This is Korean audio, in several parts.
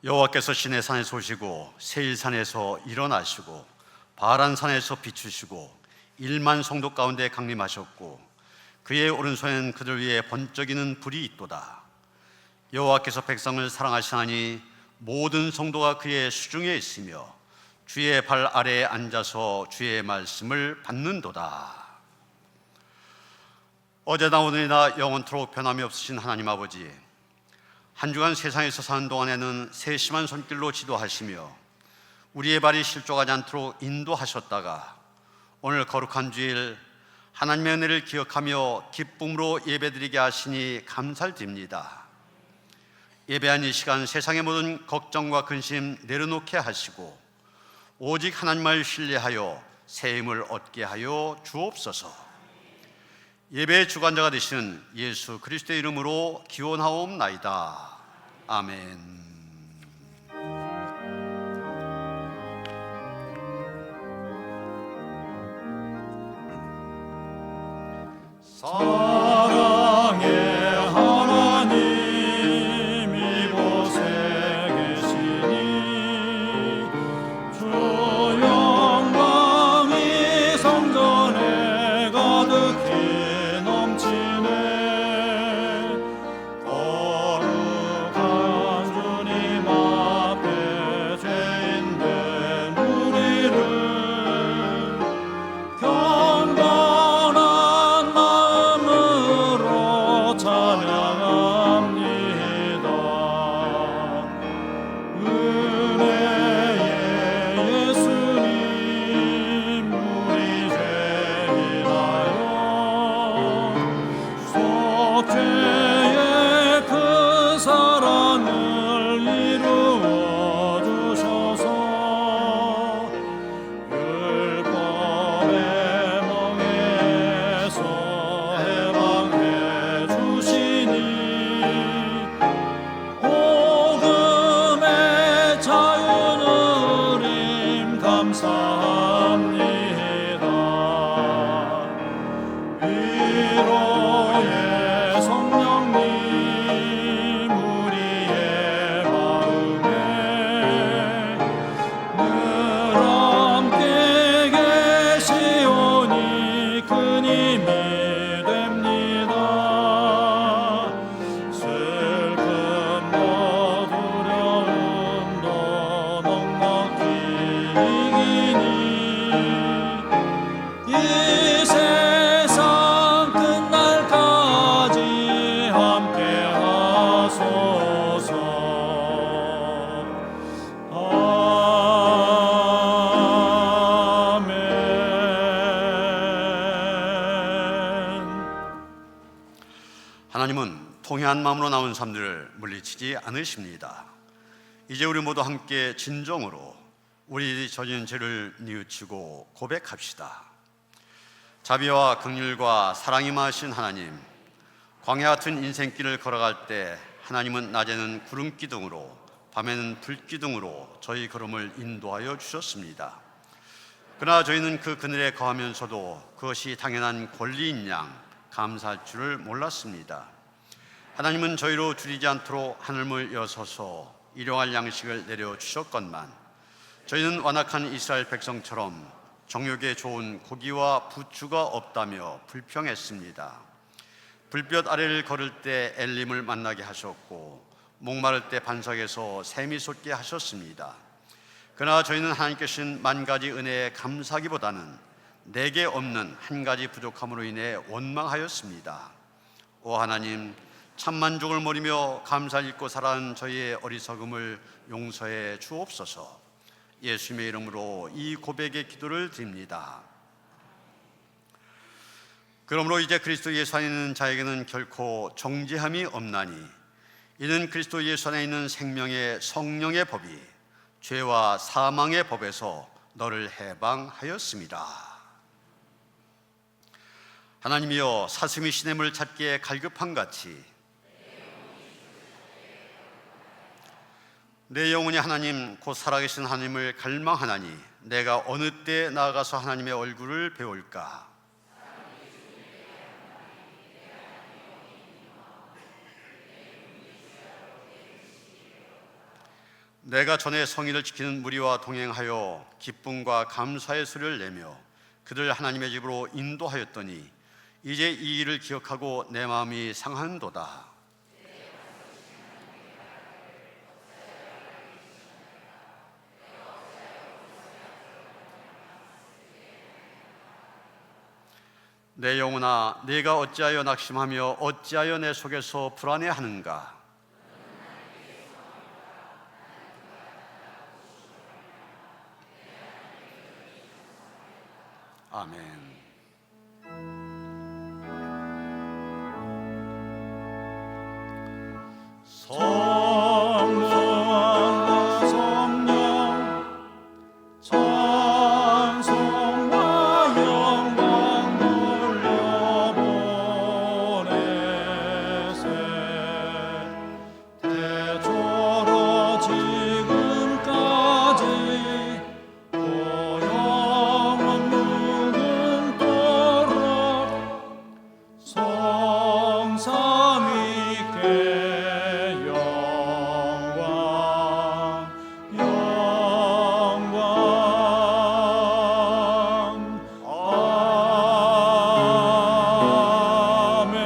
여호와께서 시내산에서 오시고 세일산에서 일어나시고 바란산에서 비추시고 1만 성도 가운데 강림하셨고 그의 오른손에는 그들 위에 번쩍이는 불이 있도다. 여호와께서 백성을 사랑하시나니 모든 성도가 그의 수중에 있으며 주의 발 아래에 앉아서 주의 말씀을 받는도다. 어제나 오늘이나 영원토록 변함이 없으신 하나님 아버지, 한 주간 세상에서 사는 동안에는 세심한 손길로 지도하시며 우리의 발이 실족하지 않도록 인도하셨다가 오늘 거룩한 주일 하나님의 은혜를 기억하며 기쁨으로 예배드리게 하시니 감사를 드립니다. 예배한 이 시간 세상의 모든 걱정과 근심 내려놓게 하시고 오직 하나님을 신뢰하여 새 힘을 얻게 하여 주옵소서. 예배의 주관자가 되시는 예수 그리스도의 이름으로 기원하옵나이다. 아멘. 사랑의 하나님 이곳에 계시니 주 영광이 성전에 가득히 넘치네. 거룩한 주님 앞에 죄인된 우리를 경건한 마음으로 찬양합니다. 은혜의 예수님 우리 죄인하여 속죄의 그 사랑을 이루어 주셔서 율법의 멍에서 해방해 주시니 복음의 자유누림 감사합니다. 위로의 성령님 우리의 마음에 늘 함께 계시오니 큰 힘이 됩니다. 슬픔도 두려움도 넉넉히 이기니 이 세상 끝날까지 함께 하소서. 아멘. 하나님은 통회한 마음으로 나온 사람들을 물리치지 않으십니다. 이제 우리 모두 함께 진정으로 우리 저지른 죄를 뉘우치고 고백합시다. 자비와 긍휼과 사랑이 많으신 하나님, 광야 같은 인생길을 걸어갈 때 하나님은 낮에는 구름 기둥으로 밤에는 불 기둥으로 저희 걸음을 인도하여 주셨습니다. 그러나 저희는 그 그늘에 거하면서도 그것이 당연한 권리인 양 감사할 줄을 몰랐습니다. 하나님은 저희로 줄이지 않도록 하늘문을 여서서 일용할 양식을 내려주셨건만 저희는 완악한 이스라엘 백성처럼 정욕에 좋은 고기와 부추가 없다며 불평했습니다. 불볕 아래를 걸을 때 엘림을 만나게 하셨고 목마를 때 반석에서 샘이 솟게 하셨습니다. 그러나 저희는 하나님께 주신 만 가지 은혜에 감사하기보다는 내게 없는 한 가지 부족함으로 인해 원망하였습니다. 오 하나님, 참만족을 모리며 감사를 잊고 살아온 저희의 어리석음을 용서해 주옵소서. 예수님의 이름으로 이 고백의 기도를 드립니다. 그러므로 이제 그리스도 예수 안에 있는 자에게는 결코 정죄함이 없나니 이는 그리스도 예수 안에 있는 생명의 성령의 법이 죄와 사망의 법에서 너를 해방하였습니다. 하나님이여, 사슴이 시냇물을 찾기에 갈급한 같이 내 영혼이 하나님 곧 살아계신 하나님을 갈망하나니 내가 어느 때 나아가서 하나님의 얼굴을 배울까? 내가 전에 성의를 지키는 무리와 동행하여 기쁨과 감사의 소리를 내며 그들 하나님의 집으로 인도하였더니 이제 이 일을 기억하고 내 마음이 상한도다. 내 영혼아, 네가 어찌하여 낙심하며 어찌하여 내 속에서 불안해하는가? 아멘. 성령과 성령 찬송과 영광 돌려보내세 태초로 지금까지 또 영원 무궁토록 성삼위께 영광 아멘.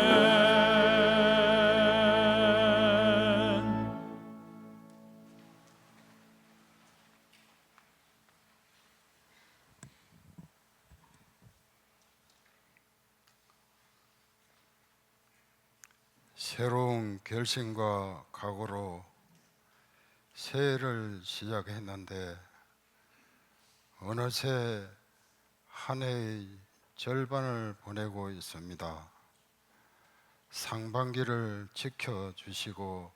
새로운 결심과 각오로 새해를 시작했는데 어느새 한 해의 절반을 보내고 있습니다. 상반기를 지켜주시고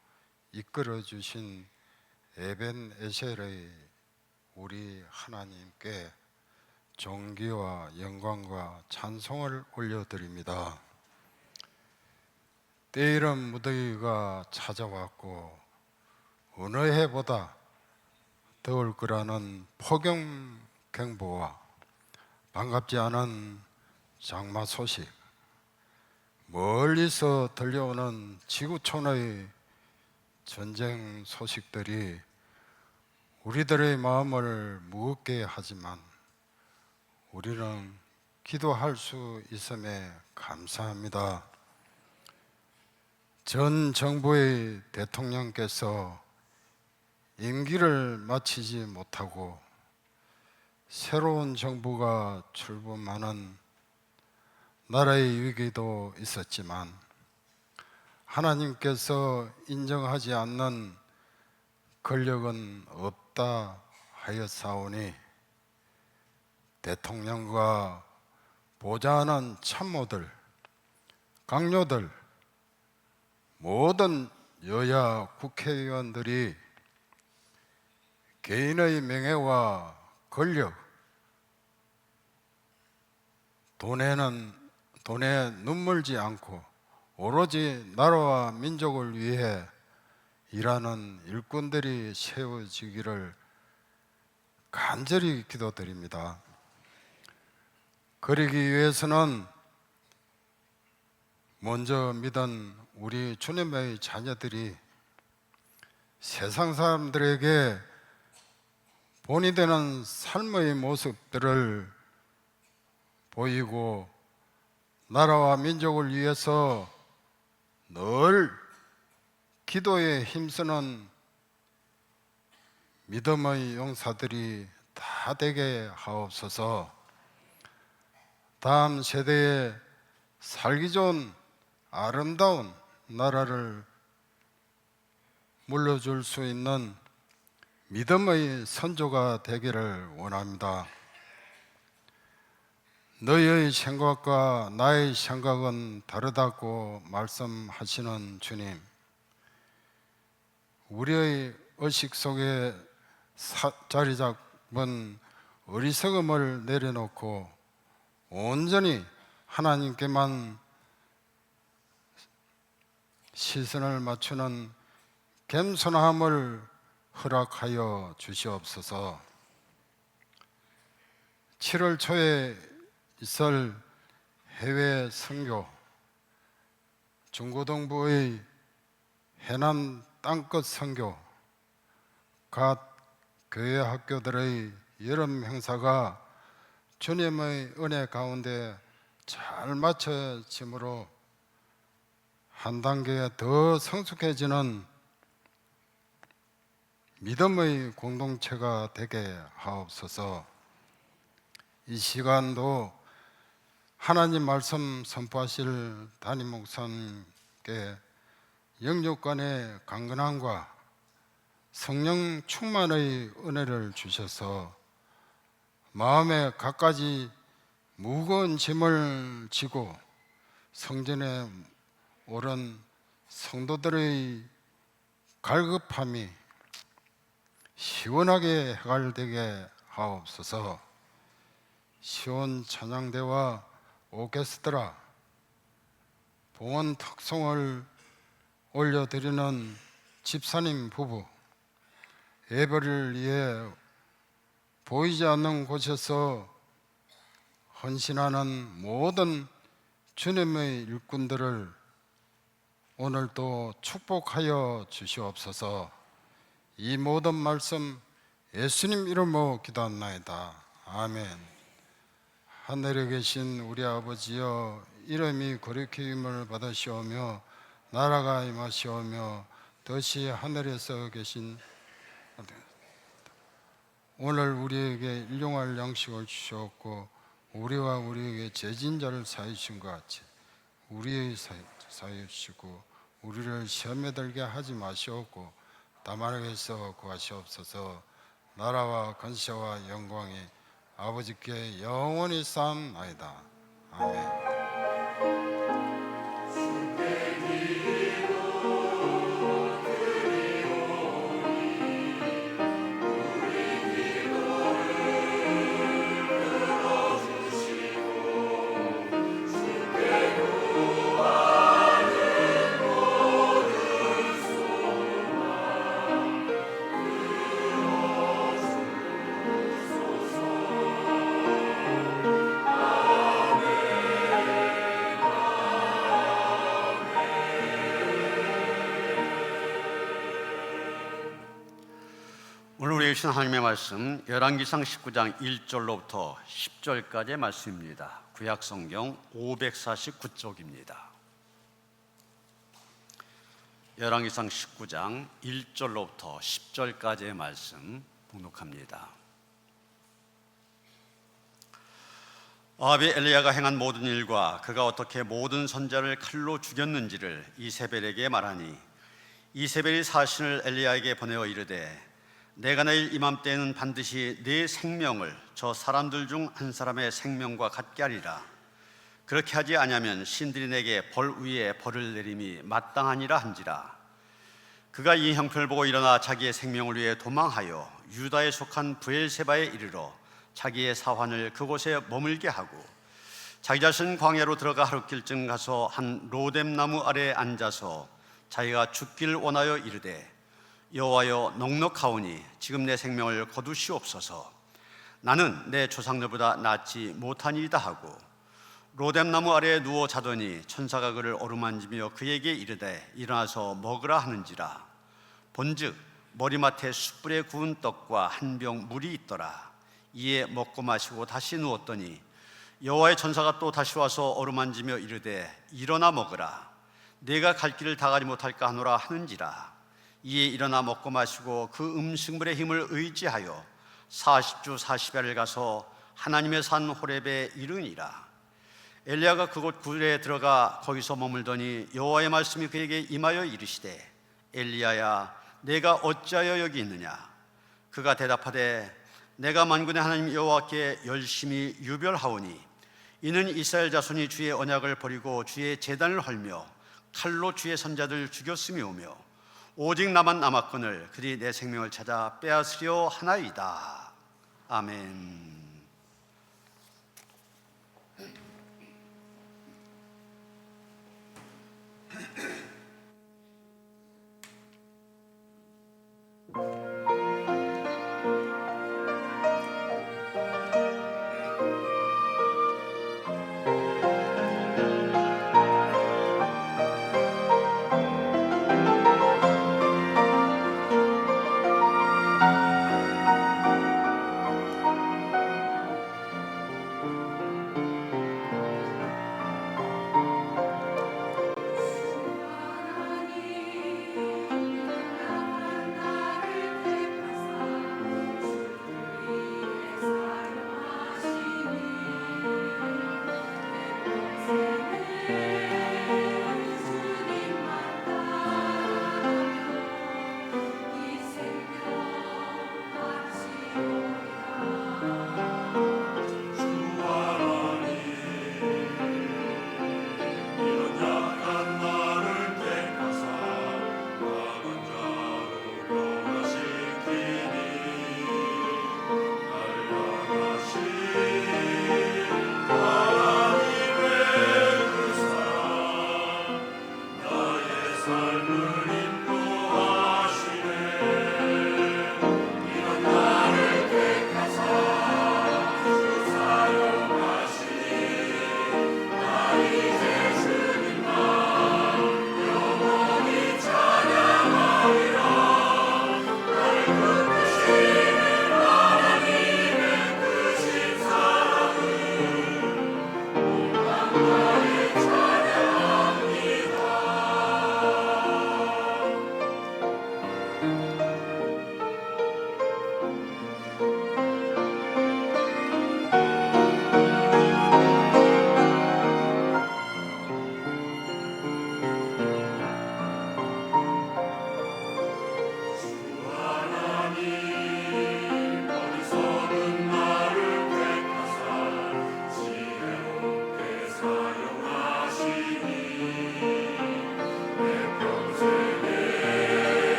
이끌어주신 에벤에셀의 우리 하나님께 존귀와 영광과 찬송을 올려드립니다. 때이른 무더위가 찾아왔고 어느 해보다 더울 거라는 폭염경보와 반갑지 않은 장마 소식, 멀리서 들려오는 지구촌의 전쟁 소식들이 우리들의 마음을 무겁게 하지만 우리는 기도할 수 있음에 감사합니다. 전 정부의 대통령께서 임기를 마치지 못하고 새로운 정부가 출범하는 나라의 위기도 있었지만 하나님께서 인정하지 않는 권력은 없다 하였사오니 대통령과 보좌하는 참모들, 강요들, 모든 여야 국회의원들이 개인의 명예와 권력, 돈에 눈물지 않고 오로지 나라와 민족을 위해 일하는 일꾼들이 세워지기를 간절히 기도드립니다. 그러기 위해서는 먼저 믿은 우리 주님의 자녀들이 세상 사람들에게 본이 되는 삶의 모습들을 보이고 나라와 민족을 위해서 늘 기도에 힘쓰는 믿음의 용사들이 다 되게 하옵소서. 다음 세대에 살기 좋은 아름다운 나라를 물려줄 수 있는 믿음의 선조가 되기를 원합니다. 너희의 생각과 나의 생각은 다르다고 말씀하시는 주님, 우리의 의식 속에 자리 잡은 어리석음을 내려놓고 온전히 하나님께만 시선을 맞추는 겸손함을 허락하여 주시옵소서. 7월 초에 있을 해외 선교, 중고등부의 해남 땅끝 선교, 각 교회 학교들의 여름 행사가 주님의 은혜 가운데 잘 맞춰짐으로 한 단계 더 성숙해지는 믿음의 공동체가 되게 하옵소서. 이 시간도 하나님 말씀 선포하실 담임 목사님께 영육간의 강건함과 성령 충만의 은혜를 주셔서 마음에 갖가지 무거운 짐을 지고 성전에 오른 성도들의 갈급함이 시원하게 해갈되게 하옵소서. 시온 찬양대와 오케스트라, 봉헌 특송을 올려드리는 집사님 부부, 예배를 위해 보이지 않는 곳에서 헌신하는 모든 주님의 일꾼들을 오늘도 축복하여 주시옵소서. 이 모든 말씀 예수님 이름으로 기도합나이다. 아멘. 하늘에 계신 우리 아버지여, 이름이 거룩히 여김을 받으시오며 나라가 임하시오며 뜻이 하늘에서 계신 오늘 우리에게 일용할 양식을 주시옵고 우리와 우리에게 죄진 자를 사해 주신 것 같이 우리의 사해 주시고 우리를 시험에 들게 하지 마시옵고 다만 악에서 구하시옵소서. 나라와 권세와 영광이 아버지께 영원히 쌓옵나이다. 아멘. 오늘 우리에게 주신 하나님의 말씀 열왕기상 19장 1절로부터 10절까지의 말씀입니다. 구약성경 549쪽입니다. 열왕기상 19장 1절로부터 10절까지의 말씀 봉독합니다. 아합이 엘리야가 행한 모든 일과 그가 어떻게 모든 선지자를 칼로 죽였는지를 이세벨에게 말하니 이세벨이 사신을 엘리야에게 보내어 이르되 내가 내일 이맘때에는 반드시 네 생명을 저 사람들 중 한 사람의 생명과 같게 하리라. 그렇게 하지 아니하면 신들이 내게 벌 위에 벌을 내림이 마땅하니라 한지라. 그가 이 형편을 보고 일어나 자기의 생명을 위해 도망하여 유다에 속한 브엘세바에 이르러 자기의 사환을 그곳에 머물게 하고 자기 자신 광야로 들어가 하룻길쯤 가서 한 로뎀나무 아래에 앉아서 자기가 죽기를 원하여 이르되 여호와여 넉넉하오니 지금 내 생명을 거두시옵소서. 나는 내 조상들보다 낫지 못하니이다 하고 로뎀나무 아래에 누워 자더니 천사가 그를 어루만지며 그에게 이르되 일어나서 먹으라 하는지라. 본즉 머리맡에 숯불에 구운 떡과 한 병 물이 있더라. 이에 먹고 마시고 다시 누웠더니 여호와의 천사가 또 다시 와서 어루만지며 이르되 일어나 먹으라. 내가 갈 길을 다 가지 못할까 하노라 하는지라. 이에 일어나 먹고 마시고 그 음식물의 힘을 의지하여 40주 40야를 가서 하나님의 산 호렙에 이르니라. 엘리야가 그곳 굴에 들어가 거기서 머물더니 여호와의 말씀이 그에게 임하여 이르시되 엘리야야 내가 어찌하여 여기 있느냐. 그가 대답하되 내가 만군의 하나님 여호와께 열심히 유별하오니 이는 이스라엘 자손이 주의 언약을 버리고 주의 제단을 헐며 칼로 주의 선자들 죽였음이오며 오직 나만 남았거늘 그들이 내 생명을 찾아 빼앗으려 하나이다. 아멘.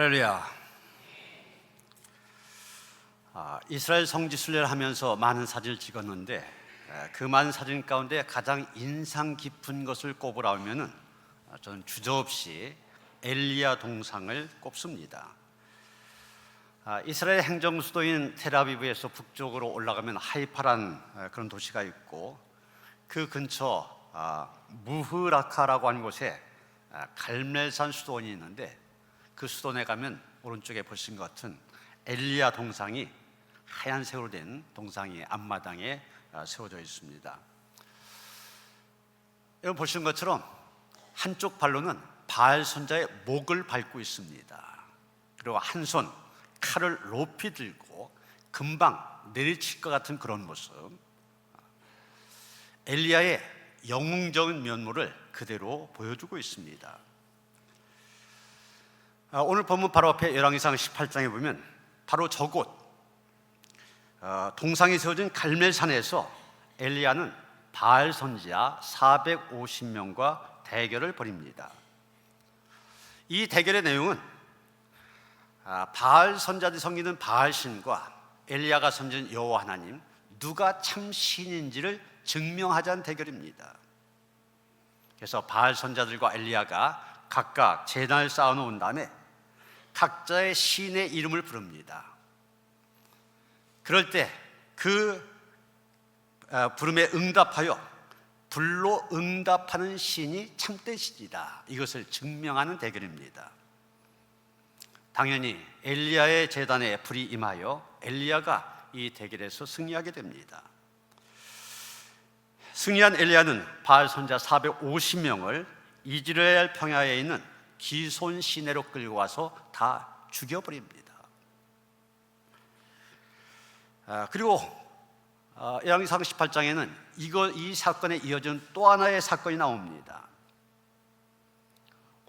할렐루야. 이스라엘 성지 순례를 하면서 많은 사진을 찍었는데 그 많은 사진 가운데 가장 인상 깊은 것을 꼽으라면은 저는 주저없이 엘리야 동상을 꼽습니다. 이스라엘 행정 수도인 텔아비브에서 북쪽으로 올라가면 하이파란 그런 도시가 있고 그 근처 무흐라카라고 하는 곳에 갈멜산 수도원이 있는데 그 수도원에 가면 오른쪽에 보신 것 같은 엘리야 동상이 하얀색으로 된 동상이 앞마당에 세워져 있습니다. 여러분 보시는 것처럼 한쪽 발로는 바알 선자의 목을 밟고 있습니다. 그리고 한 손 칼을 높이 들고 금방 내리칠 것 같은 그런 모습. 엘리야의 영웅적인 면모를 그대로 보여주고 있습니다. 오늘 본문 바로 앞에 열왕기상 18장에 보면 바로 저곳 동상이 세워진 갈멜산에서 엘리야는 바알 선지자 450명과 대결을 벌입니다. 이 대결의 내용은 바알 선자들이 섬기는 바알 신과 엘리야가 섬기는 여호와 하나님 누가 참 신인지를 증명하자는 대결입니다. 그래서 바알 선자들과 엘리야가 각각 제단을 쌓아놓은 다음에 각자의 신의 이름을 부릅니다. 그럴 때 그 부름에 응답하여 불로 응답하는 신이 참된 신이다, 이것을 증명하는 대결입니다. 당연히 엘리야의 제단에 불이 임하여 엘리야가 이 대결에서 승리하게 됩니다. 승리한 엘리야는 바알 선자 450명을 이스라엘 평야에 있는 기손 시내로 끌고 와서 다 죽여버립니다. 그리고 열왕기상 18장에는 이 사건에 이어진 또 하나의 사건이 나옵니다.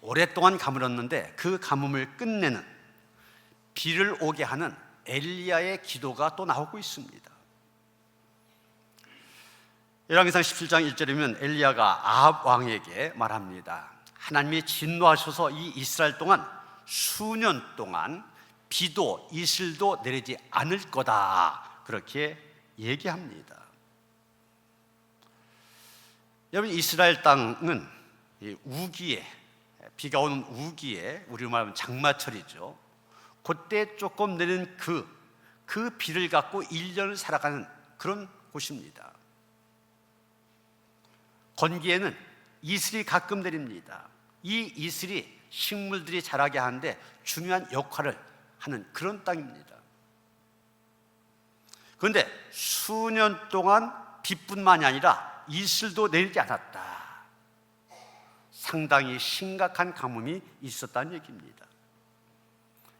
오랫동안 가물었는데 그 가뭄을 끝내는 비를 오게 하는 엘리야의 기도가 또 나오고 있습니다. 열왕기상 17장 1절이면 엘리야가 아합 왕에게 말합니다. 하나님이 진노하셔서 이 이스라엘 동안 수년 동안 비도 이슬도 내리지 않을 거다, 그렇게 얘기합니다. 여러분, 이스라엘 땅은 우기에, 비가 오는 우기에, 우리로 말하면 장마철이죠. 그때 조금 내리는 그 비를 갖고 1년을 살아가는 그런 곳입니다. 건기에는 이슬이 가끔 내립니다. 이 이슬이 식물들이 자라게 하는데 중요한 역할을 하는 그런 땅입니다. 그런데 수년 동안 비뿐만이 아니라 이슬도 내리지 않았다. 상당히 심각한 가뭄이 있었다는 얘기입니다.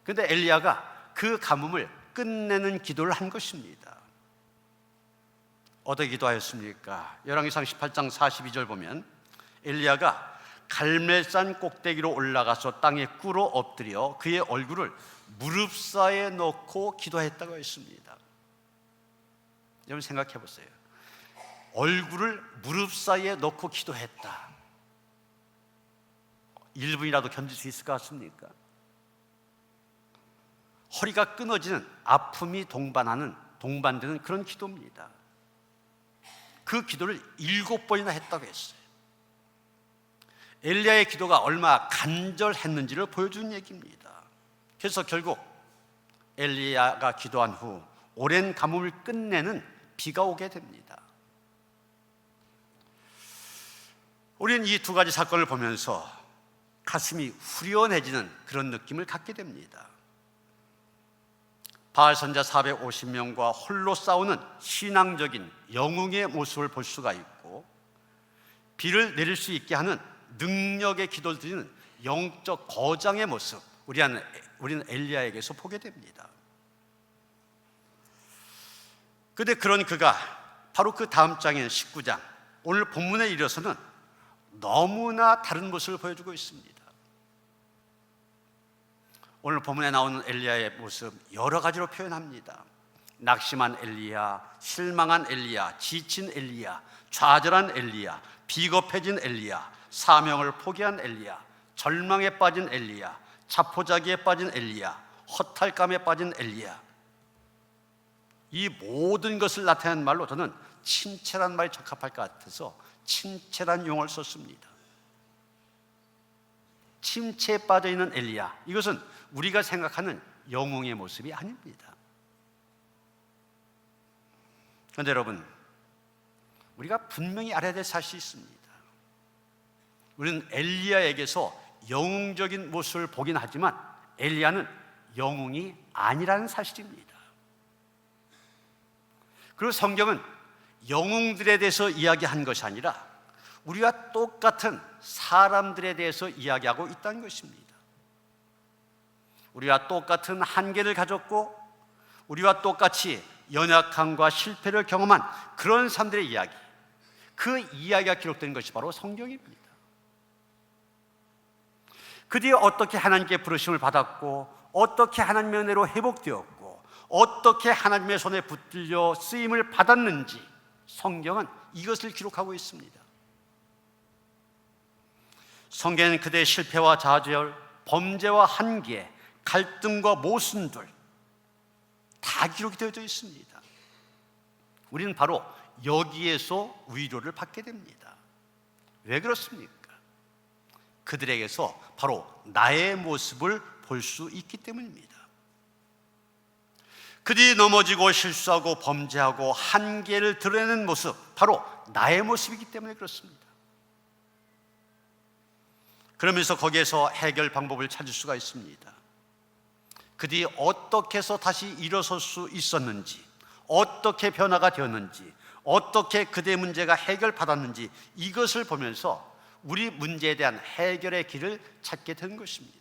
그런데 엘리야가 그 가뭄을 끝내는 기도를 한 것입니다. 어떻게 기도하였습니까? 열왕기상 18장 42절 보면 엘리야가 갈멜산 꼭대기로 올라가서 땅에 꿇어 엎드려 그의 얼굴을 무릎 사이에 넣고 기도했다고 했습니다. 여러분 생각해 보세요. 얼굴을 무릎 사이에 넣고 기도했다. 1분이라도 견딜 수 있을 것 같습니까? 허리가 끊어지는 아픔이 동반되는 그런 기도입니다. 그 기도를 7번이나 했다고 했어요. 엘리야의 기도가 얼마나 간절했는지를 보여주는 얘기입니다. 그래서 결국 엘리야가 기도한 후 오랜 가뭄을 끝내는 비가 오게 됩니다. 우리는 이 두 가지 사건을 보면서 가슴이 후련해지는 그런 느낌을 갖게 됩니다. 바알 선자 450명과 홀로 싸우는 신앙적인 영웅의 모습을 볼 수가 있고, 비를 내릴 수 있게 하는 능력의 기도를 드리는 영적 거장의 모습, 우리는 엘리야에게서 보게 됩니다. 그런데 그런 그가 바로 그 다음 장인 19장 오늘 본문에 이르러서는 너무나 다른 모습을 보여주고 있습니다. 오늘 본문에 나오는 엘리야의 모습 여러 가지로 표현합니다. 낙심한 엘리야, 실망한 엘리야, 지친 엘리야, 좌절한 엘리야, 비겁해진 엘리야, 사명을 포기한 엘리야, 절망에 빠진 엘리야, 자포자기에 빠진 엘리야, 허탈감에 빠진 엘리야, 이 모든 것을 나타내는 말로 저는 친채란 말이 적합할 것 같아서 친채란 용어를 썼습니다. 침체에 빠져있는 엘리야, 이것은 우리가 생각하는 영웅의 모습이 아닙니다. 그런데 여러분, 우리가 분명히 알아야 될 사실이 있습니다. 우리는 엘리야에게서 영웅적인 모습을 보긴 하지만 엘리야는 영웅이 아니라는 사실입니다. 그리고 성경은 영웅들에 대해서 이야기한 것이 아니라 우리와 똑같은 사람들에 대해서 이야기하고 있다는 것입니다. 우리와 똑같은 한계를 가졌고 우리와 똑같이 연약함과 실패를 경험한 그런 사람들의 이야기, 그 이야기가 기록된 것이 바로 성경입니다. 그들이 어떻게 하나님께 부르심을 받았고 어떻게 하나님의 은혜로 회복되었고 어떻게 하나님의 손에 붙들려 쓰임을 받았는지 성경은 이것을 기록하고 있습니다. 성경에는 그들의 실패와 좌절, 범죄와 한계, 갈등과 모순들 다 기록이 되어져 있습니다. 우리는 바로 여기에서 위로를 받게 됩니다. 왜 그렇습니까? 그들에게서 바로 나의 모습을 볼 수 있기 때문입니다. 그들이 넘어지고 실수하고 범죄하고 한계를 드러내는 모습, 바로 나의 모습이기 때문에 그렇습니다. 그러면서 거기에서 해결 방법을 찾을 수가 있습니다. 그들이 어떻게 해서 다시 일어설 수 있었는지, 어떻게 변화가 되었는지, 어떻게 그들의 문제가 해결받았는지 이것을 보면서 우리 문제에 대한 해결의 길을 찾게 된 것입니다.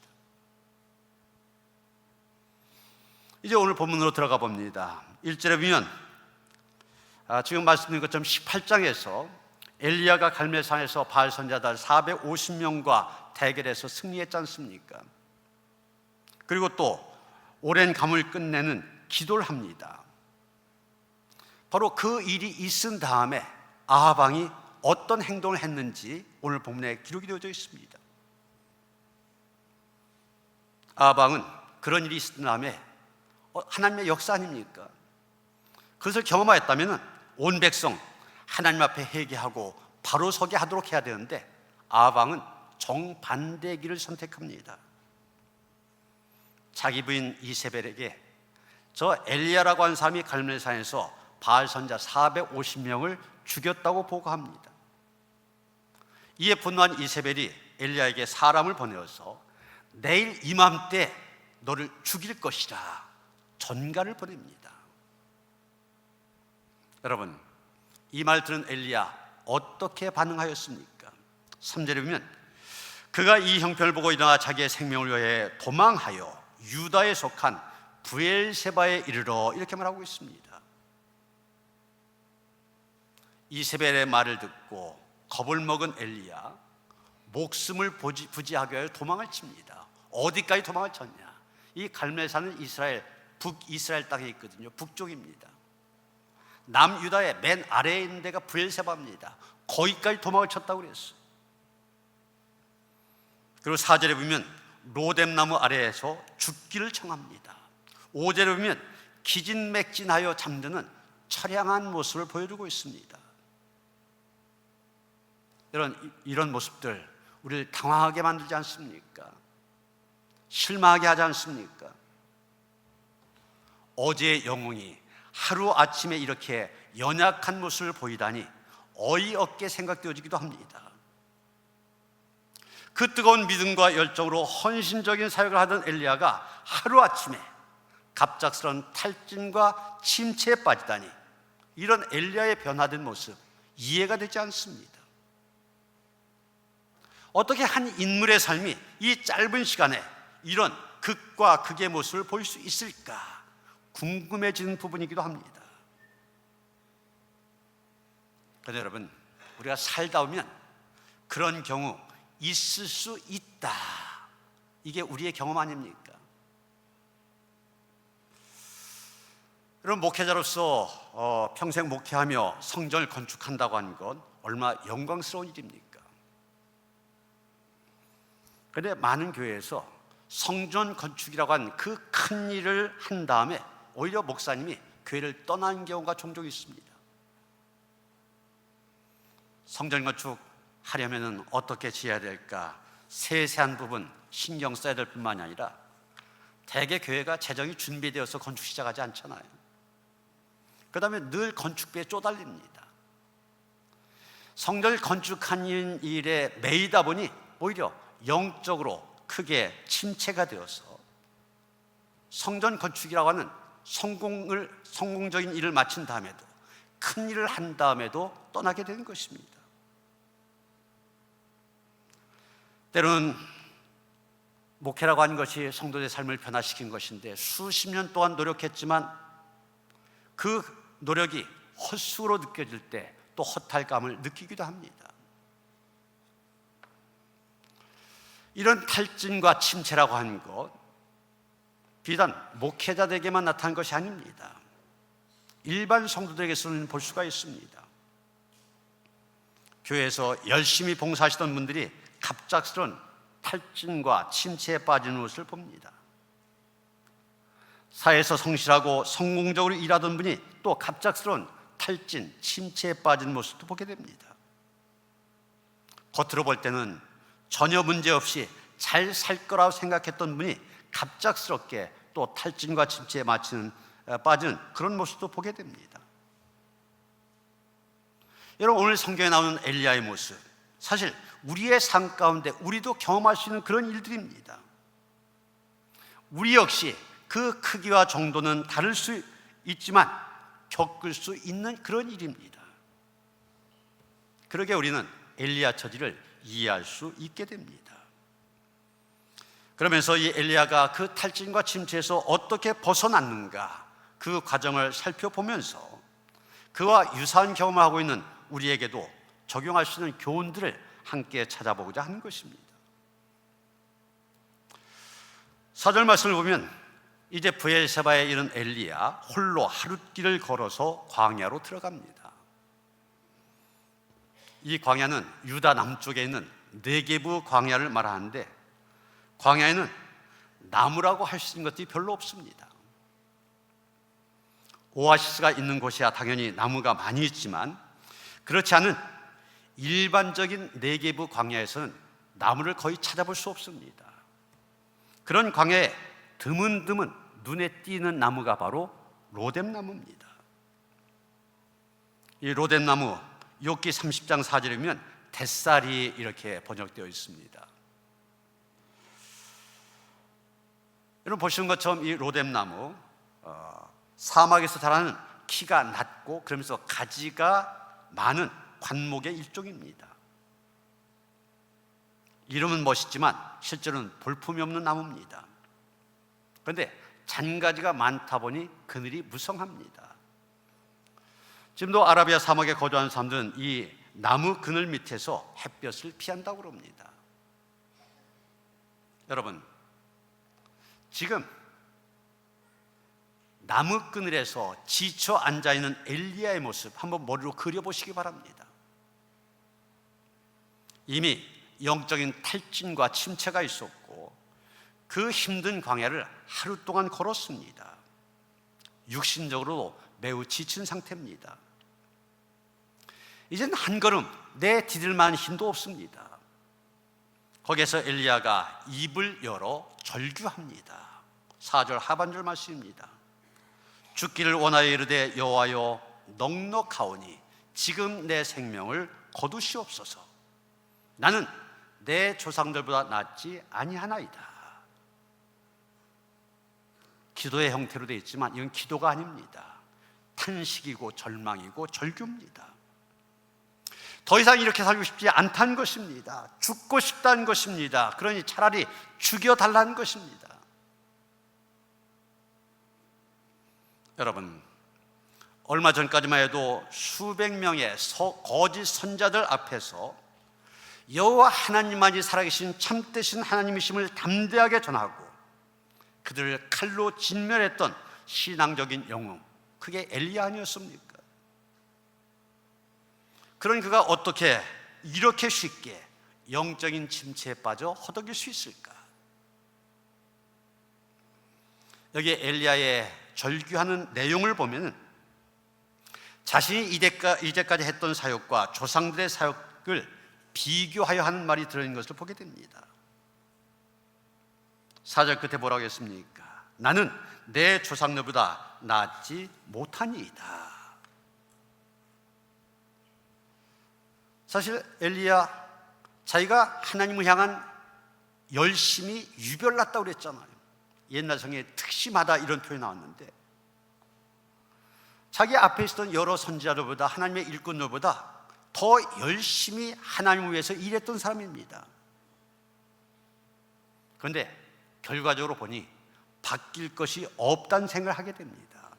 이제 오늘 본문으로 들어가 봅니다. 1절에 보면 지금 말씀드린 것처럼 18장에서 엘리야가 갈멜산에서 바알 선지자들 450명과 대결해서 승리했지 않습니까? 그리고 또 오랜 감을 끝내는 기도를 합니다. 바로 그 일이 있은 다음에 아합 왕이 어떤 행동을 했는지 오늘 본문에 기록이 되어져 있습니다. 아합 왕은 그런 일이 있은 다음에 하나님의 역사 아닙니까? 그것을 경험하였다면 온 백성 하나님 앞에 회개하고 바로 서게 하도록 해야 되는데 아합 왕은 정반대의 길을 선택합니다. 자기 부인 이세벨에게 저 엘리야라고 하는 사람이 갈멜산에서 바알 선지자 450명을 죽였다고 보고합니다. 이에 분노한 이세벨이 엘리야에게 사람을 보내어서 내일 이맘때 너를 죽일 것이라 전가를 보냅니다. 여러분, 이 말 들은 엘리야 어떻게 반응하였습니까? 3절에 보면 그가 이 형편을 보고 일어나 자기의 생명을 위해 도망하여 유다에 속한 브엘세바에 이르러 이렇게 말하고 있습니다. 이세벨의 말을 듣고 겁을 먹은 엘리야 목숨을 부지하기 위하여 도망을 칩니다. 어디까지 도망을 쳤냐? 이 갈멜산은 북이스라엘 땅에 있거든요. 북쪽입니다. 남유다의 맨 아래에 있는 데가 브엘세바입니다. 거기까지 도망을 쳤다고 그랬어요. 그리고 4절에 보면 로뎀나무 아래에서 죽기를 청합니다. 5절에 보면 기진맥진하여 잠드는 처량한 모습을 보여주고 있습니다. 이런 모습들 우리를 당황하게 만들지 않습니까? 실망하게 하지 않습니까? 어제의 영웅이 하루아침에 이렇게 연약한 모습을 보이다니 어이없게 생각되어지기도 합니다. 그 뜨거운 믿음과 열정으로 헌신적인 사역을 하던 엘리야가 하루아침에 갑작스러운 탈진과 침체에 빠지다니 이런 엘리야의 변화된 모습 이해가 되지 않습니다. 어떻게 한 인물의 삶이 이 짧은 시간에 이런 극과 극의 모습을 볼 수 있을까 궁금해지는 부분이기도 합니다. 그런데 여러분, 우리가 살다 보면 그런 경우 있을 수 있다. 이게 우리의 경험 아닙니까? 여러분, 목회자로서 평생 목회하며 성전을 건축한다고 하는 건 얼마나 영광스러운 일입니까? 그런데 많은 교회에서 성전 건축이라고 한 그 큰 일을 한 다음에 오히려 목사님이 교회를 떠나는 경우가 종종 있습니다. 성전 건축 하려면 어떻게 지어야 될까 세세한 부분 신경 써야 될 뿐만이 아니라 대개 교회가 재정이 준비되어서 건축 시작하지 않잖아요. 그 다음에 늘 건축비에 쪼달립니다. 성전을 건축하는 일에 매이다 보니 오히려 영적으로 크게 침체가 되어서 성전 건축이라고 하는 성공적인 일을 마친 다음에도 큰 일을 한 다음에도 떠나게 되는 것입니다. 때로는 목회라고 하는 것이 성도의 삶을 변화시킨 것인데 수십 년 동안 노력했지만 그 노력이 헛수고로 느껴질 때 또 허탈감을 느끼기도 합니다. 이런 탈진과 침체라고 하는 것 비단 목회자들에게만 나타난 것이 아닙니다. 일반 성도들에게서는 볼 수가 있습니다. 교회에서 열심히 봉사하시던 분들이 갑작스런 탈진과 침체에 빠지는 것을 봅니다. 사회에서 성실하고 성공적으로 일하던 분이 또 갑작스런 탈진, 침체에 빠지는 모습도 보게 됩니다. 겉으로 볼 때는 전혀 문제 없이 잘 살 거라고 생각했던 분이 갑작스럽게 또 탈진과 침체에 빠지는 그런 모습도 보게 됩니다. 여러분, 오늘 성경에 나오는 엘리야의 모습, 사실 우리의 삶 가운데 우리도 경험할 수 있는 그런 일들입니다. 우리 역시 그 크기와 정도는 다를 수 있지만 겪을 수 있는 그런 일입니다. 그러게 우리는 엘리야 처지를 이해할 수 있게 됩니다. 그러면서 이 엘리야가 그 탈진과 침체에서 어떻게 벗어났는가 그 과정을 살펴보면서 그와 유사한 경험을 하고 있는 우리에게도 적용할 수 있는 교훈들을 함께 찾아보고자 하는 것입니다. 4절 말씀을 보면 이제 브엘세바에 이른 엘리야 홀로 하룻길을 걸어서 광야로 들어갑니다. 이 광야는 유다 남쪽에 있는 네게부 광야를 말하는데 광야에는 나무라고 할 수 있는 것들이 별로 없습니다. 오아시스가 있는 곳이야 당연히 나무가 많이 있지만 그렇지 않은 일반적인 네게부 광야에서는 나무를 거의 찾아볼 수 없습니다. 그런 광야에 드문드문 눈에 띄는 나무가 바로 로뎀나무입니다. 이 로뎀나무 욥기 30장 4절에 보면 뱃살이 이렇게 번역되어 있습니다. 여러분 보시는 것처럼 이 로뎀나무 사막에서 자라는 키가 낮고 그러면서 가지가 많은 관목의 일종입니다. 이름은 멋있지만 실제로는 볼품이 없는 나무입니다. 그런데 잔가지가 많다 보니 그늘이 무성합니다. 지금도 아라비아 사막에 거주하는 사람들은 이 나무 그늘 밑에서 햇볕을 피한다고 합니다. 여러분, 지금 나무 그늘에서 지쳐 앉아있는 엘리야의 모습 한번 머리로 그려보시기 바랍니다. 이미 영적인 탈진과 침체가 있었고 그 힘든 광야를 하루 동안 걸었습니다. 육신적으로 매우 지친 상태입니다. 이젠 한 걸음 내디딜 만한 힘도 없습니다. 거기에서 엘리야가 입을 열어 절규합니다. 4절 하반절 말씀입니다. 죽기를 원하여 이르되 여호와여 넉넉하오니 지금 내 생명을 거두시옵소서. 나는 내 조상들보다 낫지 아니하나이다. 기도의 형태로 되어 있지만 이건 기도가 아닙니다. 탄식이고 절망이고 절규입니다. 더 이상 이렇게 살고 싶지 않다는 것입니다. 죽고 싶다는 것입니다. 그러니 차라리 죽여달라는 것입니다. 여러분, 얼마 전까지만 해도 수백 명의 거짓 선자들 앞에서 여호와 하나님만이 살아계신 참되신 하나님이심을 담대하게 전하고 그들을 칼로 진멸했던 신앙적인 영웅, 그게 엘리야 아니었습니까? 그런 그가 어떻게 이렇게 쉽게 영적인 침체에 빠져 허덕일 수 있을까? 여기 엘리야의 절규하는 내용을 보면 자신이 이제까지 했던 사역과 조상들의 사역을 비교하여 하는 말이 들어있는 것을 보게 됩니다. 4절 끝에 뭐라고 했습니까? 나는 내 조상들보다 낫지 못하니이다. 사실 엘리야 자기가 하나님을 향한 열심이 유별났다고 그랬잖아요. 옛날 성경에 특심하다 이런 표현이 나왔는데 자기 앞에 있었던 여러 선지자들보다 하나님의 일꾼들보다 더 열심히 하나님을 위해서 일했던 사람입니다. 그런데 결과적으로 보니 바뀔 것이 없다는 생각을 하게 됩니다.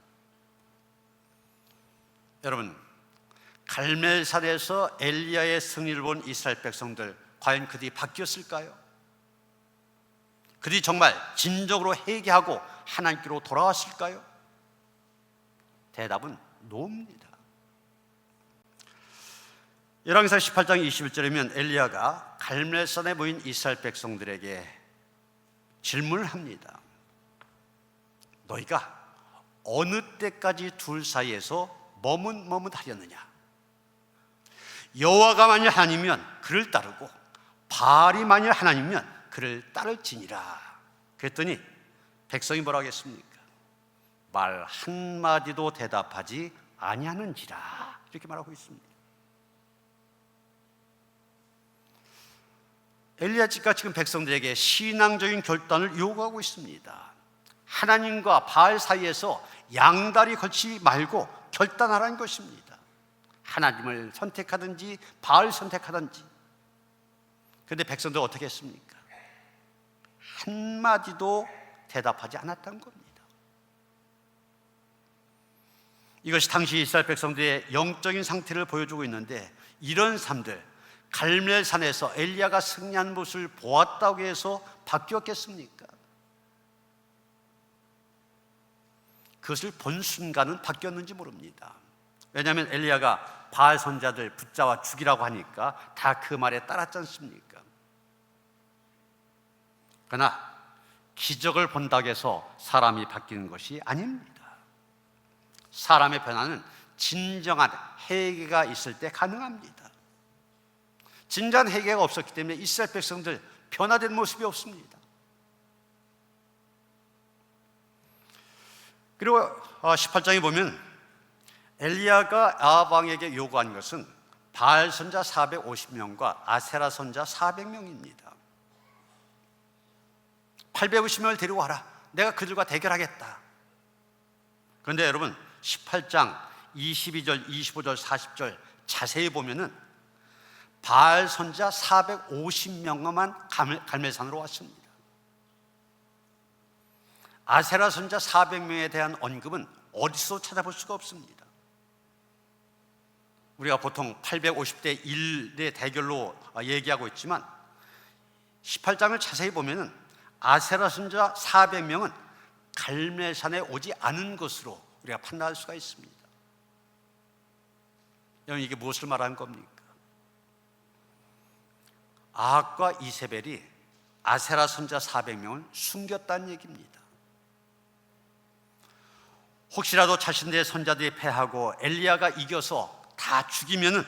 여러분, 갈멜산에서 엘리야의 승리를 본 이스라엘 백성들, 과연 그들이 바뀌었을까요? 그들이 정말 진정으로 회개하고 하나님께로 돌아왔을까요? 대답은 노입니다. 열왕기상 18장 21절이면 엘리야가 갈멜산에 모인 이스라엘 백성들에게 질문을 합니다. 너희가 어느 때까지 둘 사이에서 머뭇머뭇하렸느냐? 여호와가 만일 하나님이면 그를 따르고 바알이 만일 하나님이면 그를 따를지니라. 그랬더니 백성이 뭐라고 했습니까? 말 한마디도 대답하지 아니하는지라, 이렇게 말하고 있습니다. 엘리야가 지금 백성들에게 신앙적인 결단을 요구하고 있습니다. 하나님과 바알 사이에서 양다리 걸치지 말고 결단하라는 것입니다. 하나님을 선택하든지 바알 선택하든지. 그런데 백성들 어떻게 했습니까? 한마디도 대답하지 않았다는 겁니다. 이것이 당시 이스라엘 백성들의 영적인 상태를 보여주고 있는데, 이런 삶들, 갈멜산에서 엘리야가 승리한 모습을 보았다고 해서 바뀌었겠습니까? 그것을 본 순간은 바뀌었는지 모릅니다. 왜냐하면 엘리야가 바알 선자들 붙잡아 죽이라고 하니까 다 그 말에 따랐지 않습니까? 그러나 기적을 본다고 해서 사람이 바뀌는 것이 아닙니다. 사람의 변화는 진정한 회개가 있을 때 가능합니다. 진정한 회개가 없었기 때문에 이스라엘 백성들 변화된 모습이 없습니다. 그리고 18장에 보면 엘리야가 아합 왕에게 요구한 것은 바알 선자 450명과 아세라 선자 400명입니다. 850명을 데리고 와라. 내가 그들과 대결하겠다. 그런데 여러분, 18장 22절, 25절, 40절 자세히 보면은 바알 선자 450명만 갈멜산으로 왔습니다. 아세라 선자 400명에 대한 언급은 어디서 찾아볼 수가 없습니다. 우리가 보통 850대 1의 대결로 얘기하고 있지만 18장을 자세히 보면은 아세라 선자 400명은 갈멜산에 오지 않은 것으로 우리가 판단할 수가 있습니다. 여러분, 이게 무엇을 말하는 겁니까? 아합과 이세벨이 아세라 선자 400명을 숨겼다는 얘기입니다. 혹시라도 자신들의 선자들이 패하고 엘리야가 이겨서 다 죽이면은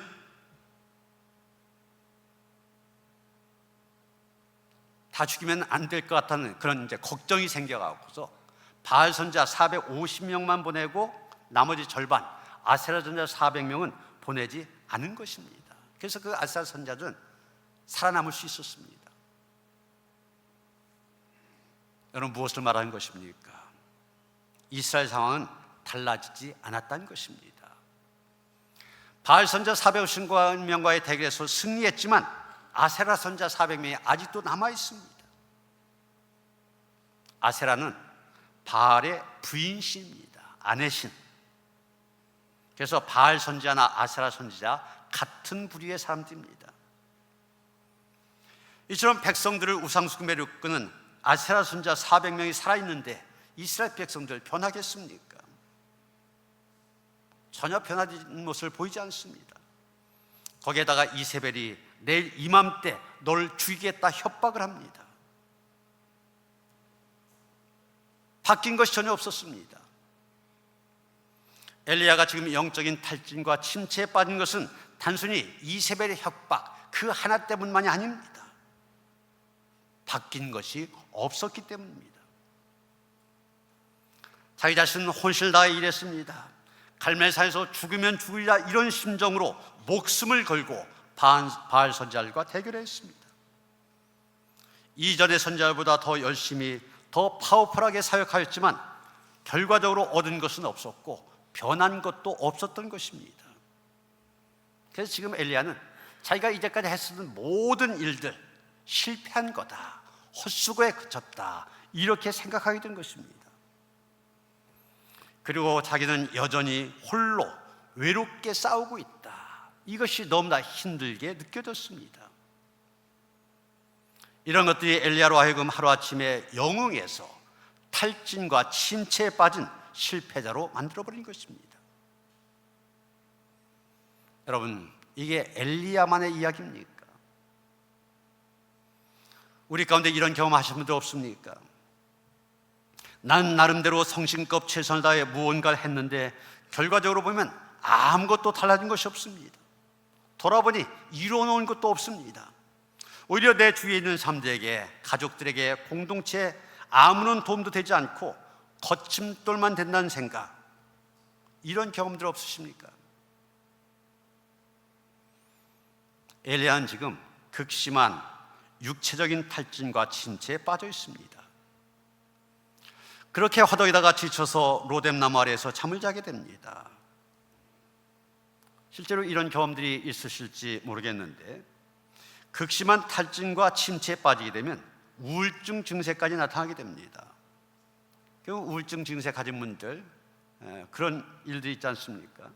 안 될 것 같다는 그런 이제 걱정이 생겨가지고서 바알 선자 450명만 보내고 나머지 절반 아세라 선자 400명은 보내지 않은 것입니다. 그래서 그 아세라 선자들은 살아남을 수 있었습니다. 여러분, 무엇을 말하는 것입니까? 이스라엘 상황은 달라지지 않았다는 것입니다. 바알 선자 450명과의 대결에서 승리했지만 아세라 선자 400명이 아직도 남아 있습니다. 아세라는 바알의 부인신입니다. 아내신. 그래서 바알 선지자나 아세라 선지자 같은 부류의 사람들입니다. 이처럼 백성들을 우상숭배로 이끄는 아세라 선지자 400명이 살아있는데 이스라엘 백성들 변하겠습니까? 전혀 변화된 모습을 보이지 않습니다. 거기에다가 이세벨이 내일 이맘때 널 죽이겠다 협박을 합니다. 바뀐 것이 전혀 없었습니다. 엘리야가 지금 영적인 탈진과 침체에 빠진 것은 단순히 이세벨의 협박 그 하나 때문만이 아닙니다. 바뀐 것이 없었기 때문입니다. 자기 자신은 혼신을 다해 일했습니다. 갈멜산에서 죽으면 죽으리라 이런 심정으로 목숨을 걸고 바알 선지자들과 대결했습니다. 이전의 선지자들보다 더 열심히 더 파워풀하게 사역하였지만 결과적으로 얻은 것은 없었고 변한 것도 없었던 것입니다. 그래서 지금 엘리야는 자기가 이제까지 했었던 모든 일들 실패한 거다, 헛수고에 그쳤다, 이렇게 생각하게 된 것입니다. 그리고 자기는 여전히 홀로 외롭게 싸우고 있다, 이것이 너무나 힘들게 느껴졌습니다. 이런 것들이 엘리야로 하여금 하루아침에 영웅에서 탈진과 침체에 빠진 실패자로 만들어버린 것입니다. 여러분, 이게 엘리야만의 이야기입니까? 우리 가운데 이런 경험하신 분들 없습니까? 난 나름대로 성심껏 최선을 다해 무언가를 했는데 결과적으로 보면 아무것도 달라진 것이 없습니다. 돌아보니 이루어놓은 것도 없습니다. 오히려 내 주위에 있는 사람들에게, 가족들에게, 공동체에 아무런 도움도 되지 않고 거침돌만 된다는 생각, 이런 경험들 없으십니까? 엘리야는 지금 극심한 육체적인 탈진과 침체에 빠져 있습니다. 그렇게 화덕에다가 지쳐서 로뎀나무 아래에서 잠을 자게 됩니다. 실제로 이런 경험들이 있으실지 모르겠는데 극심한 탈진과 침체에 빠지게 되면 우울증 증세까지 나타나게 됩니다. 그 우울증 증세 가진 분들, 그런 일들이 있지 않습니까?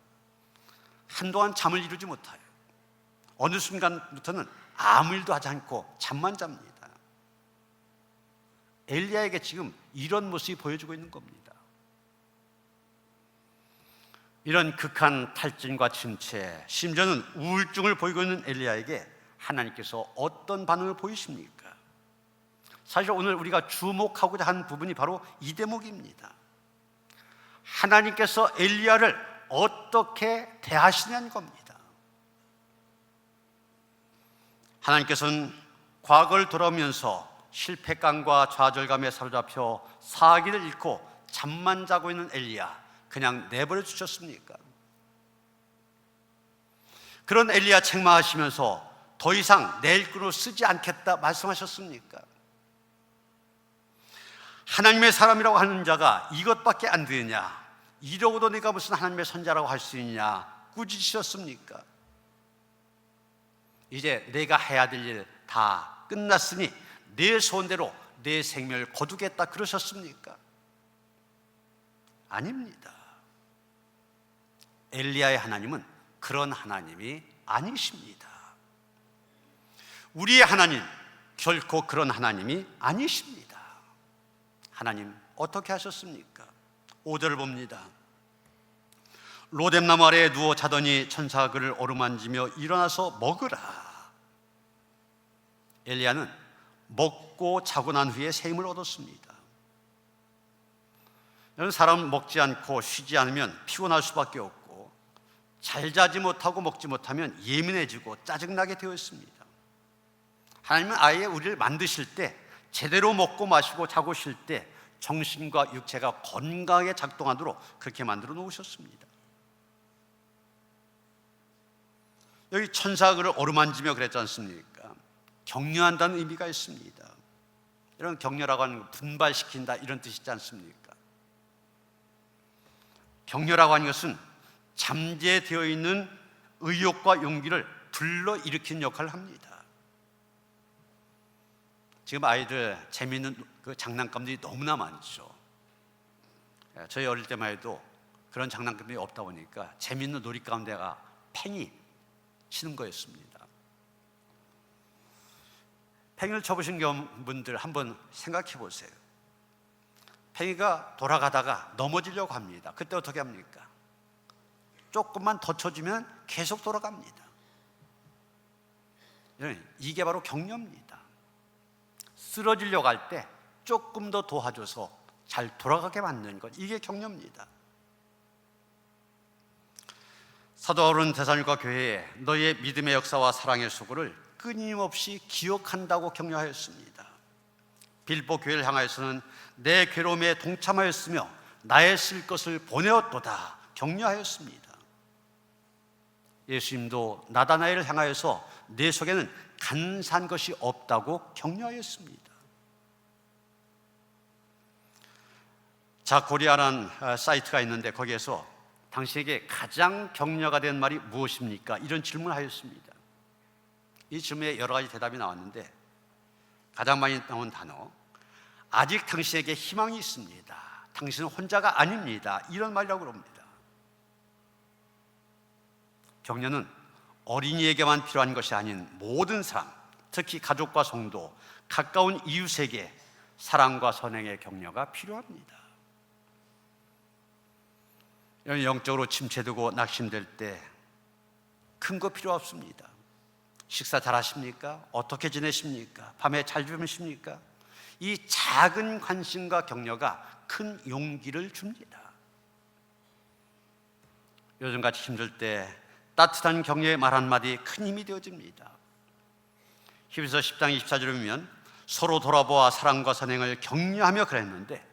한동안 잠을 이루지 못해요. 어느 순간부터는 아무 일도 하지 않고 잠만 잡니다. 엘리야에게 지금 이런 모습이 보여주고 있는 겁니다. 이런 극한 탈진과 침체, 심지어는 우울증을 보이고 있는 엘리야에게 하나님께서 어떤 반응을 보이십니까? 사실 오늘 우리가 주목하고자 하는 부분이 바로 이 대목입니다. 하나님께서 엘리야를 어떻게 대하시냐는 겁니다. 하나님께서는 과거를 돌아오면서 실패감과 좌절감에 사로잡혀 사기를 잃고 잠만 자고 있는 엘리야 그냥 내버려 두셨습니까? 그런 엘리야 책망하시면서 더 이상 내 일꾼으로 쓰지 않겠다 말씀하셨습니까? 하나님의 사람이라고 하는 자가 이것밖에 안 되느냐, 이러고도 내가 무슨 하나님의 선자라고 할 수 있느냐 꾸짖으셨습니까? 이제 내가 해야 될 일 다 끝났으니 내 소원대로 내 생명을 거두겠다 그러셨습니까? 아닙니다. 엘리야의 하나님은 그런 하나님이 아니십니다. 우리의 하나님 결코 그런 하나님이 아니십니다. 하나님 어떻게 하셨습니까? 5절을 봅니다. 로뎀나무 아래에 누워 자더니 천사가 그를 어루만지며 일어나서 먹으라. 엘리야는 먹고 자고 난 후에 새 힘을 얻었습니다. 사람은 먹지 않고 쉬지 않으면 피곤할 수밖에 없고 잘 자지 못하고 먹지 못하면 예민해지고 짜증나게 되어 있습니다. 하나님은 아예 우리를 만드실 때 제대로 먹고 마시고 자고 쉴 때 정신과 육체가 건강하게 작동하도록 그렇게 만들어 놓으셨습니다. 여기 천사가 그를 어루만지며 그랬지 않습니까? 격려한다는 의미가 있습니다. 이런 격려라고 하는 건 분발시킨다 이런 뜻이지 않습니까? 격려라고 하는 것은 잠재되어 있는 의욕과 용기를 불러일으키는 역할을 합니다. 지금 아이들 재미있는 그 장난감들이 너무나 많죠. 저희 어릴 때만 해도 그런 장난감들이 없다 보니까 재미있는 놀이 가운데가 팽이 치는 거였습니다. 팽이를 쳐보신 분들 한번 생각해 보세요. 팽이가 돌아가다가 넘어지려고 합니다. 그때 어떻게 합니까? 조금만 더 쳐주면 계속 돌아갑니다. 이게 바로 격려입니다. 쓰러지려고 할 때 조금 더 도와줘서 잘 돌아가게 만드는 것, 이게 격려입니다. 사도 바울은 데살로니가 교회에 너희의 믿음의 역사와 사랑의 수고를 끊임없이 기억한다고 격려하였습니다. 빌보 교회를 향하여서는 내 괴로움에 동참하였으며 나의 쓸 것을 보내었도다 격려하였습니다. 예수님도 나다나엘을 향하여서 내 속에는 간사한 것이 없다고 격려하였습니다. 자코리아라는 사이트가 있는데 거기에서 당신에게 가장 격려가 된 말이 무엇입니까? 이런 질문을 하였습니다. 이 질문에 여러 가지 대답이 나왔는데 가장 많이 나온 단어, 아직 당신에게 희망이 있습니다. 당신은 혼자가 아닙니다. 이런 말이라고 합니다. 격려는 어린이에게만 필요한 것이 아닌 모든 사람, 특히 가족과 성도, 가까운 이웃에게 사랑과 선행의 격려가 필요합니다. 영적으로 침체되고 낙심될 때 큰 거 필요 없습니다. 식사 잘 하십니까? 어떻게 지내십니까? 밤에 잘 주무십니까? 이 작은 관심과 격려가 큰 용기를 줍니다. 요즘같이 힘들 때 따뜻한 격려의 말 한마디 큰 힘이 되어집니다. 히브리서 10장 24절에 보면 서로 돌아보아 사랑과 선행을 격려하며 그랬는데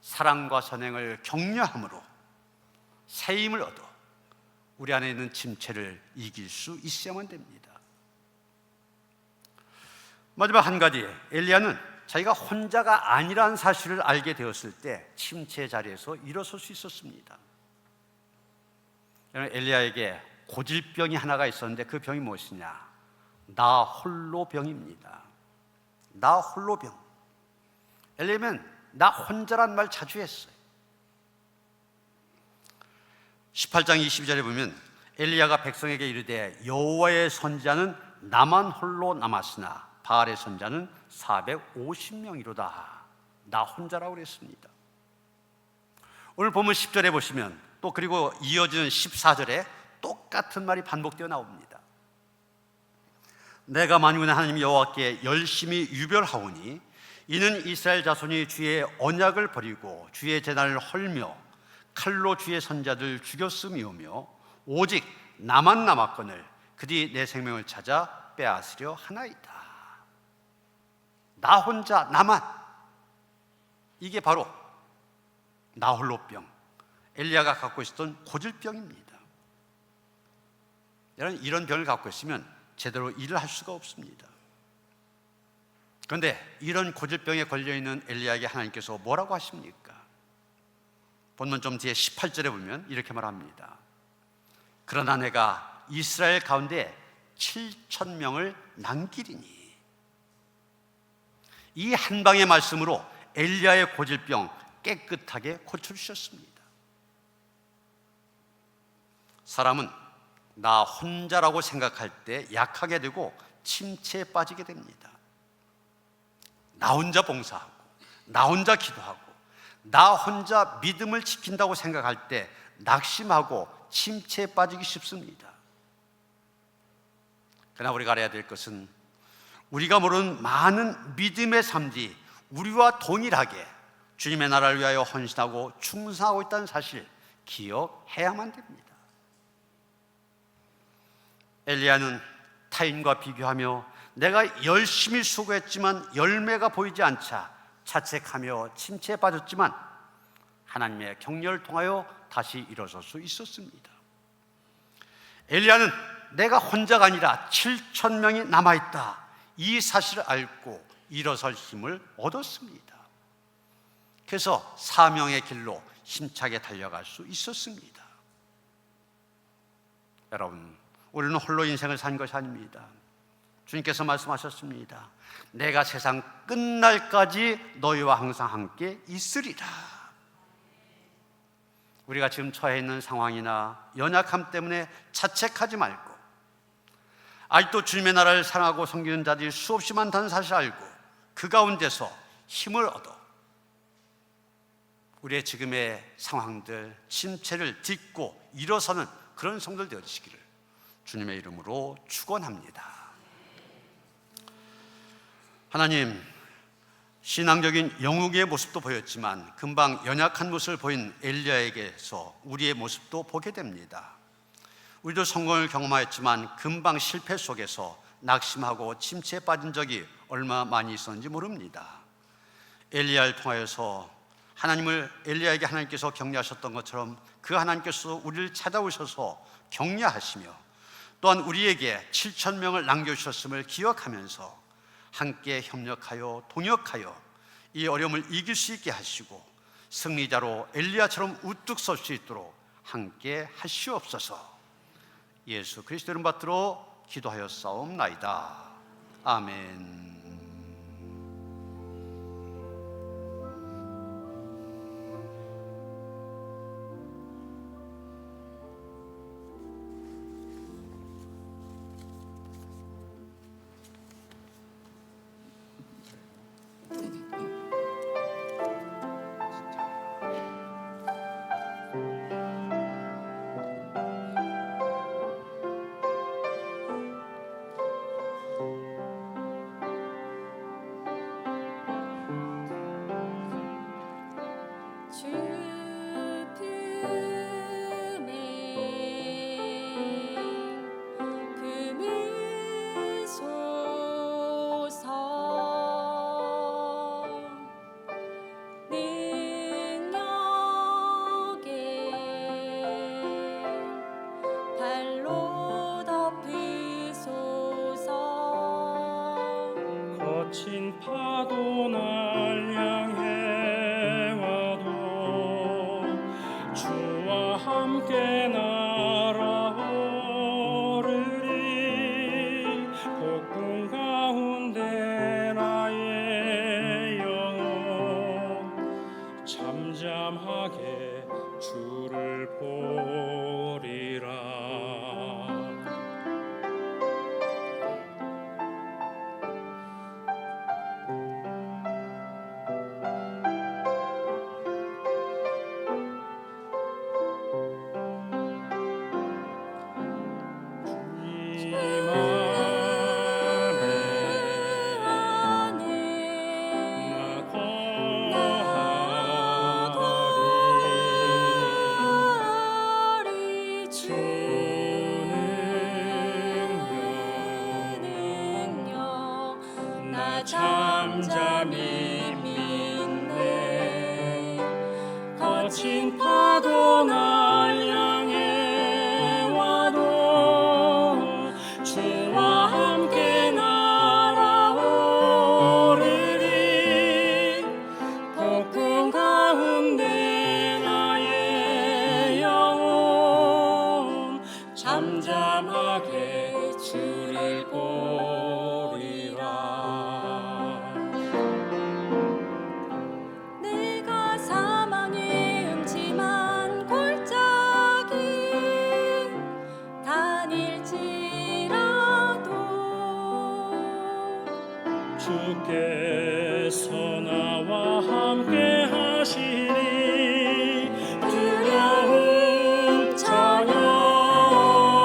사랑과 선행을 격려함으로 새 힘을 얻어 우리 안에 있는 침체를 이길 수 있어야만 됩니다. 마지막 한 가지, 엘리야는 자기가 혼자가 아니라는 사실을 알게 되었을 때 침체 자리에서 일어설 수 있었습니다. 엘리야에게 고질병이 하나가 있었는데 그 병이 무엇이냐? 나 홀로 병입니다. 나 홀로 병. 엘리야는 나 혼자란 말 자주 했어요. 18장 22절에 보면 엘리야가 백성에게 이르되 여호와의 선지자는 나만 홀로 남았으나 바알의 선지자는 450명이로다. 나 혼자라고 그랬습니다. 오늘 보면 10절에 보시면 또 그리고 이어지는 14절에 똑같은 말이 반복되어 나옵니다. 내가 만군의 하나님 여호와께 열심히 유별하오니 이는 이스라엘 자손이 주의 언약을 버리고 주의 제단을 헐며 칼로 주의 선자들 죽였음이오며 오직 나만 남았거늘 그들이 내 생명을 찾아 빼앗으려 하나이다. 나 혼자 나만, 이게 바로 나 홀로병, 엘리야가 갖고 있었던 고질병입니다. 여러분, 이런 병을 갖고 있으면 제대로 일을 할 수가 없습니다. 그런데 이런 고질병에 걸려있는 엘리야에게 하나님께서 뭐라고 하십니까? 본문 좀 뒤에 18절에 보면 이렇게 말합니다. 그러나 내가 이스라엘 가운데 7,000명을 남기리니. 이 한 방의 말씀으로 엘리야의 고질병 깨끗하게 고쳐주셨습니다. 사람은 나 혼자라고 생각할 때 약하게 되고 침체에 빠지게 됩니다. 나 혼자 봉사하고 나 혼자 기도하고 나 혼자 믿음을 지킨다고 생각할 때 낙심하고 침체에 빠지기 쉽습니다. 그러나 우리가 알아야 될 것은 우리가 모르는 많은 믿음의 삶들이 우리와 동일하게 주님의 나라를 위하여 헌신하고 충성하고 있다는 사실 기억해야만 됩니다. 엘리야는 타인과 비교하며 내가 열심히 수고했지만 열매가 보이지 않자 자책하며 침체에 빠졌지만 하나님의 격려를 통하여 다시 일어설 수 있었습니다. 엘리야는 내가 혼자가 아니라 7,000명이 남아있다, 이 사실을 알고 일어설 힘을 얻었습니다. 그래서 사명의 길로 힘차게 달려갈 수 있었습니다. 여러분, 우리는 홀로 인생을 산 것이 아닙니다. 주님께서 말씀하셨습니다. 내가 세상 끝날까지 너희와 항상 함께 있으리라. 우리가 지금 처해 있는 상황이나 연약함 때문에 자책하지 말고, 아직도 주님의 나라를 사랑하고 섬기는 자들이 수없이 많다는 사실을 알고 그 가운데서 힘을 얻어 우리의 지금의 상황들, 침체를 딛고 일어서는 그런 성도들 되어주시기를 주님의 이름으로 축원합니다. 하나님, 신앙적인 영웅의 모습도 보였지만 금방 연약한 모습을 보인 엘리야에게서 우리의 모습도 보게 됩니다. 우리도 성공을 경험하였지만 금방 실패 속에서 낙심하고 침체에 빠진 적이 얼마 많이 있었는지 모릅니다. 엘리야를 통하여서 엘리야에게 하나님께서 격려하셨던 것처럼 그 하나님께서 우리를 찾아오셔서 격려하시며 또한 우리에게 7,000명을 남겨주셨음을 기억하면서 함께 협력하여 동역하여 이 어려움을 이길 수 있게 하시고 승리자로 엘리야처럼 우뚝 설 수 있도록 함께 하시옵소서. 예수 그리스도 이름 받들어 기도하였사옵나이다. 아멘. 거친 파도 날 향해 와도 주와 함께 날아오르리. 폭풍 가운데 나의 영혼 잠잠하게 주를 보리라. 잠잠히 믿네. 거친 파도 날 향해 와도 주와 함께 날아오르리. 폭풍 가운데 나의 영혼 잠잠하게 주를 보리라. 주께서 나와 함께 하시니 두려움 전혀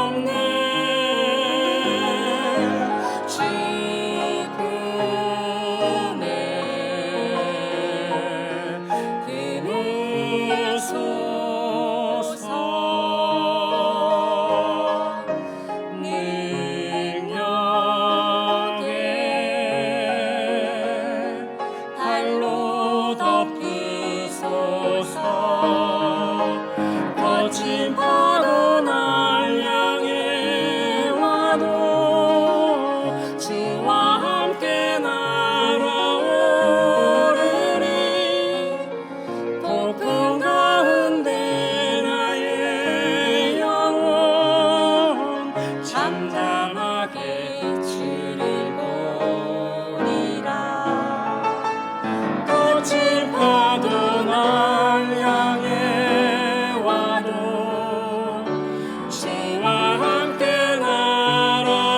없네. 주 품에 품으소서. 거친 파도 날 향해 와도 주와 함께 날아오르리. 폭풍 가운데 나의 영혼 잠잠하게 주를 보리라. 거친 파도 날 향해 주와 함께 날아오르리.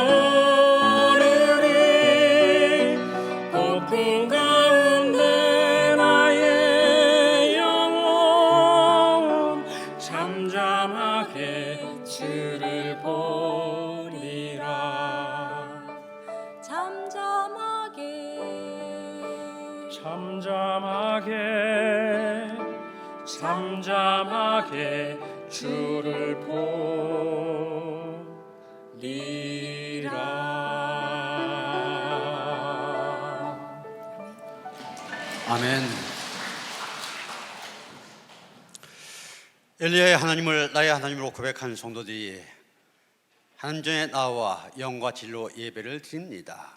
폭풍 가운데 나의 영혼 잠잠하게 주를 보리라. 잠잠하게 잠잠하게 주를 보리라. 아멘. 엘리야의 하나님을 나의 하나님으로 고백한 성도들이 하나님 전에 나와 영과 진로 예배를 드립니다.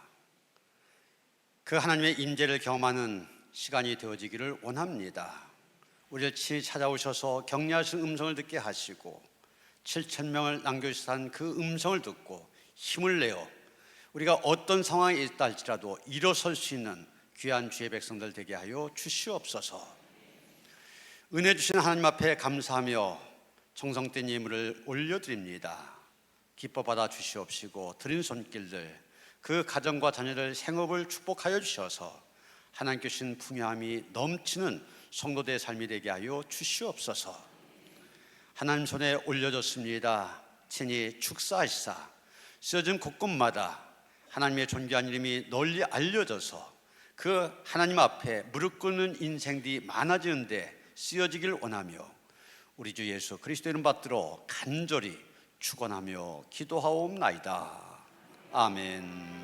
그 하나님의 임재를 경험하는 시간이 되어지기를 원합니다. 우리를 친히 찾아오셔서 격려하신 음성을 듣게 하시고 7,000명을 남겨주신 그 음성을 듣고 힘을 내어 우리가 어떤 상황에 있다 할지라도 일어설 수 있는 귀한 주의 백성들 되게 하여 주시옵소서. 은혜 주신 하나님 앞에 감사하며 정성된 예물을 올려드립니다. 기뻐 받아 주시옵시고 드린 손길들 그 가정과 자녀들 생업을 축복하여 주셔서 하나님께 주신 풍요함이 넘치는 성도들의 삶이 되게 하여 주시옵소서. 하나님 손에 올려졌습니다. 친히 축사하시사 쓰여진 곳곳마다 하나님의 존귀한 이름이 널리 알려져서 그 하나님 앞에 무릎 꿇는 인생들이 많아지는데 쓰여지길 원하며 우리 주 예수 그리스도 이름 받들어 간절히 축원하며 기도하옵나이다. 아멘.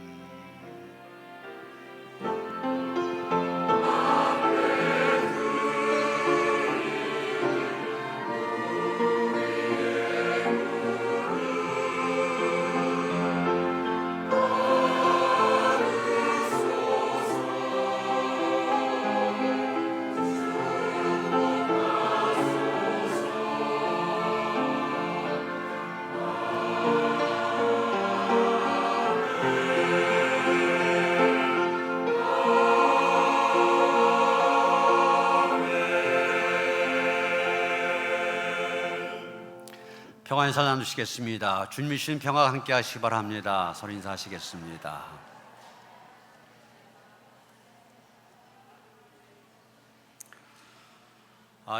평화 인사 나누시겠습니다. 주님이 주신 평화가 함께 하시기 바랍니다. 서로 인사하시겠습니다.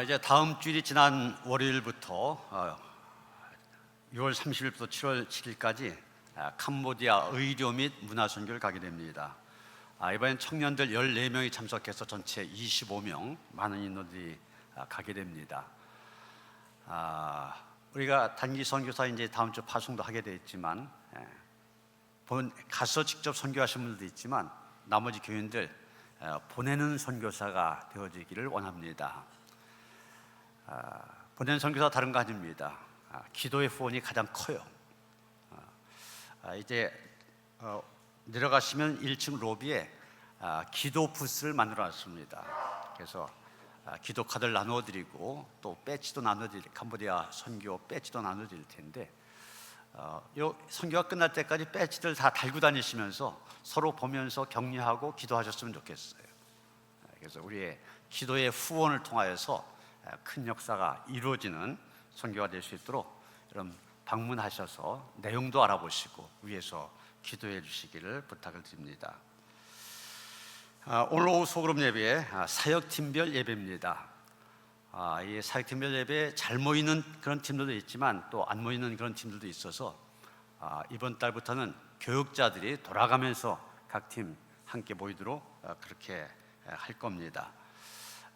이제 다음 주일이 지난 월요일부터 6월 30일부터 7월 7일까지 캄보디아 의료 및 문화선교를 가게 됩니다. 이번엔 청년들 14명이 참석해서 전체 25명 많은 인원들이 가게 됩니다. 우리가 단기 선교사 이제 다음 주 파송도 하게 되었지만 가서 직접 선교하신 분들도 있지만 나머지 교인들 보내는 선교사가 되어지기를 원합니다. 보내는 선교사 다른 거 아닙니다. 기도의 후원이 가장 커요. 이제 내려가시면 1층 로비에 기도 부스를 만들어 놨습니다. 그래서 기도 카드를 나누어 드리고 또 배지도 나누어 드릴 캄보디아 선교 배지도 나누어 드릴 텐데 요 선교가 끝날 때까지 배지들 다 달고 다니시면서 서로 보면서 격려하고 기도하셨으면 좋겠어요. 그래서 우리의 기도의 후원을 통하여서 큰 역사가 이루어지는 선교가 될 수 있도록 여러분 방문하셔서 내용도 알아보시고 위에서 기도해 주시기를 부탁을 드립니다. 오늘 오후 소그룹 예배 사역팀별 예배입니다. 이 사역팀별 예배에 잘 모이는 그런 팀들도 있지만 또 안 모이는 그런 팀들도 있어서 이번 달부터는 교육자들이 돌아가면서 각 팀 함께 모이도록 그렇게 할 겁니다.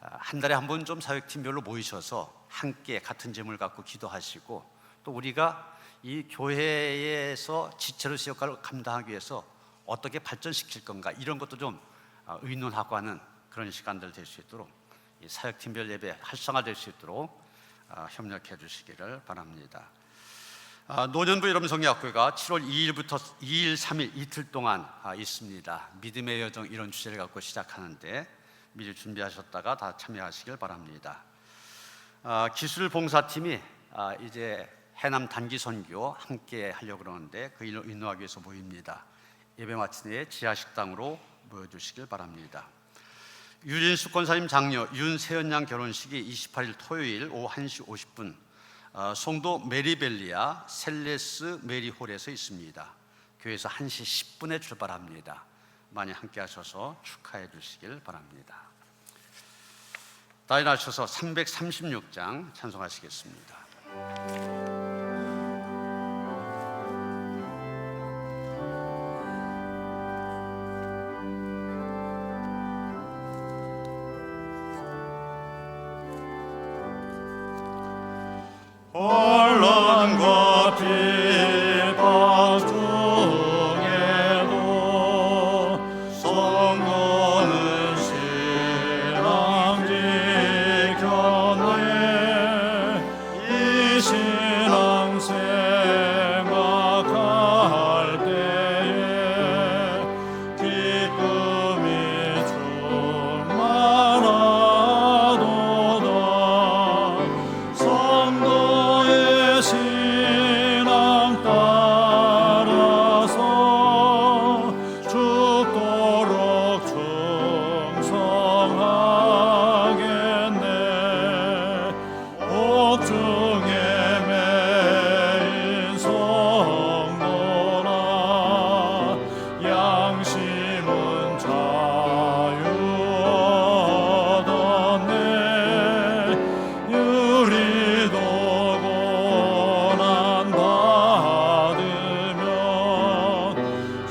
한 달에 한 번 좀 사역팀별로 모이셔서 함께 같은 제목을 갖고 기도하시고 또 우리가 이 교회에서 지체로서 역할을 감당하기 위해서 어떻게 발전시킬 건가 이런 것도 좀 의논하고 하는 그런 시간들 될 수 있도록 이 사역팀별 예배 활성화될 수 있도록 협력해 주시기를 바랍니다. 노년부 여러분성교학교가 7월 2일부터 2일, 3일 이틀 동안 있습니다. 믿음의 여정 이런 주제를 갖고 시작하는데 미리 준비하셨다가 다 참여하시길 바랍니다. 기술봉사팀이 이제 해남 단기 선교 함께 하려고 그러는데 그 일을 인도하기 위해서 모입니다. 예배 마친 후에 지하식당으로 모여주시길 바랍니다. 유진수 권사님 장녀 윤세연 양 결혼식이 28일 토요일 오후 1시 50분 송도 메리벨리아 셀레스 메리홀에서 있습니다. 교회에서 1시 10분에 출발합니다. 많이 함께 하셔서 축하해 주시길 바랍니다. 다 일어나셔서 336장 찬송하시겠습니다. 신앙 생각할 때에 기쁨이 충만하도다. 성도의 신앙 따라서 죽도록 충성하겠네. 옥중에 매인 성도라 양심은 자유 얻었네. 유리도 고난 받으면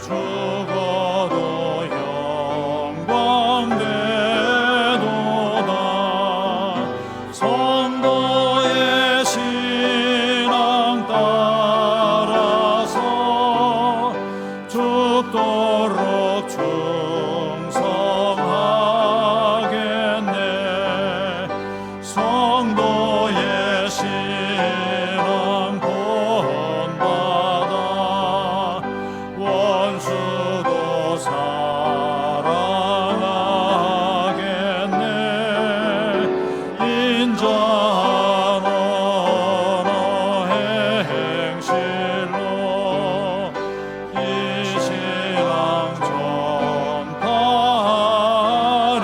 죽어도 영광되도다. 성도의 신앙 따라서 죽도록 충성하겠네. 성도의 신앙 본받아 원수도 사랑하겠네. 인자한 언어 행실로 이 신앙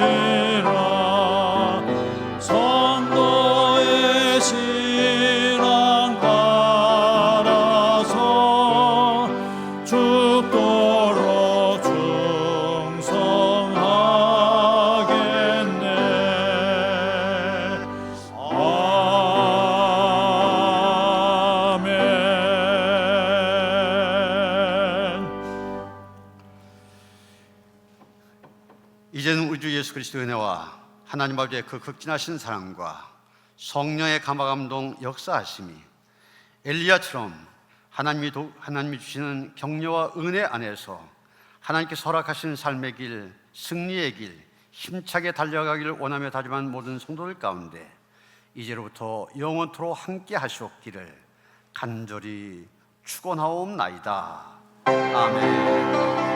전파하리라. 성도의 신앙 따라서 죽도록 충성하겠네. 아멘. 이제는 우리 주 예수 그리스도의 은혜와 하나님 아버지의 그 극진하신 사랑과 성령의 감화감동 역사하심이 엘리야처럼 하나님이 주시는 격려와 은혜 안에서 하나님께서 허락하신 삶의 길, 승리의 길, 힘차게 달려가기를 원하며 다짐한 모든 성도들 가운데 이제로부터 영원토록 함께 하시옵기를 간절히 축원하옵나이다. 아멘.